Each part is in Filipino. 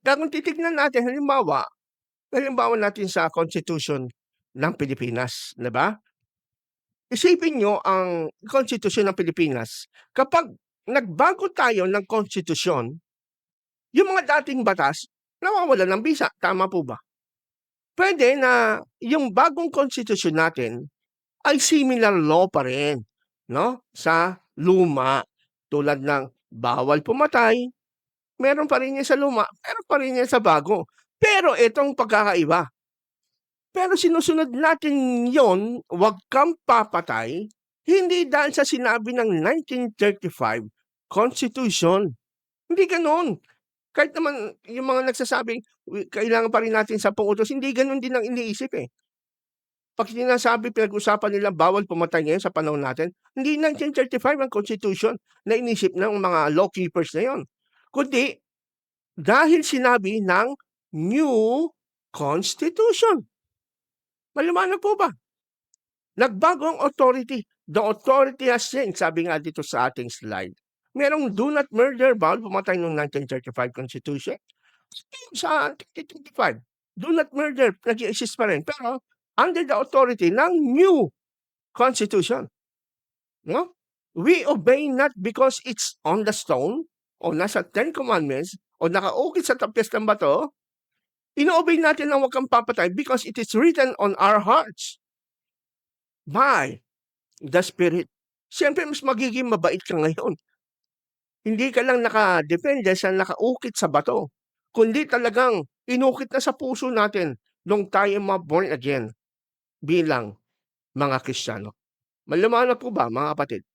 Kaya kung titignan natin halimbawa natin sa Constitution ng Pilipinas, 'di ba? Isipin niyo ang Konstitusyon ng Pilipinas, kapag nagbago tayo ng konstitusyon, yung mga dating batas nawawalan ng bisa, tama po ba? Puwede na yung bagong konstitusyon natin ay similar law pa rin, 'no, sa luma. Tulad ng bawal pumatay, meron pa rin yan sa luma, meron pa rin yan sa bago. Pero itong pagkakaiba, pero sinusunod natin yon, "Wag kang papatay," hindi dahil sa sinabi ng 1935 Constitution. Hindi gano'n. Kahit naman yung mga nagsasabing kailangan pa rin natin 10 utos, hindi gano'n din ang iniisip, eh. 'Pag sinasabi, pinag-usapan nilang bawal pumatay ngayon sa panahon natin, hindi 1935 ang Constitution na inisip ng mga law keepers na 'yon, kundi dahil sinabi ng new Constitution. Maliwanag po ba? Nagbago ang authority. The authority has changed, sabi nga dito sa ating slide. Merong do not murder, bawal pumatay noong 1935 Constitution. Sa 2025, do not murder, nag-i-exist pa rin. Pero under the authority ng new Constitution. No? We obey not because it's on the stone o nasa Ten Commandments o nakaukit sa tapyas ng bato. Ino-obey natin ang huwag kang papatay because it is written on our hearts by the Spirit. Siyempre, mas magiging mabait ka ngayon. Hindi ka lang nakadepende sa nakaukit sa bato, kundi talagang inukit na sa puso natin nung tayo born again bilang mga Kristiyano. Maliwanag po ba, mga kapatid?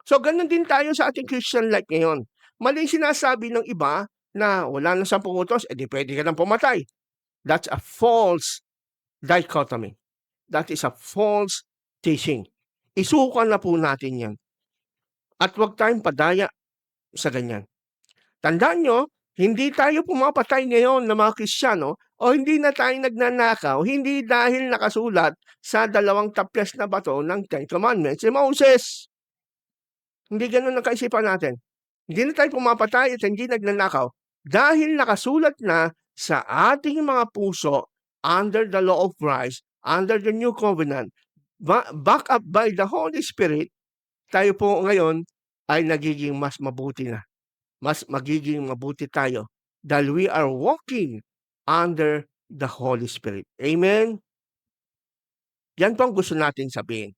So, ganun din tayo sa ating Christian life ngayon. Maling sinasabi ng iba na wala nang 10 utos, edi pwede ka nang pumatay. That's a false dichotomy. That is a false teaching. Isukan na po natin yan. At huwag tayong padaya sa ganyan. Tandaan nyo, hindi tayo pumapatay ngayon ng mga Kristiyano o hindi na tayo nagnanakaw, hindi dahil nakasulat sa 2 tapyas na bato ng Ten Commandments si Moses. Hindi gano'n ang kaisipan natin. Hindi na tayo pumapatay at hindi nagnanakaw dahil nakasulat na sa ating mga puso under the law of Christ, under the new covenant, back up by the Holy Spirit, tayo po ngayon ay nagiging mas mabuti na. Mas magiging mabuti tayo dahil we are walking under the Holy Spirit. Amen? Yan po ang gusto natin sabihin.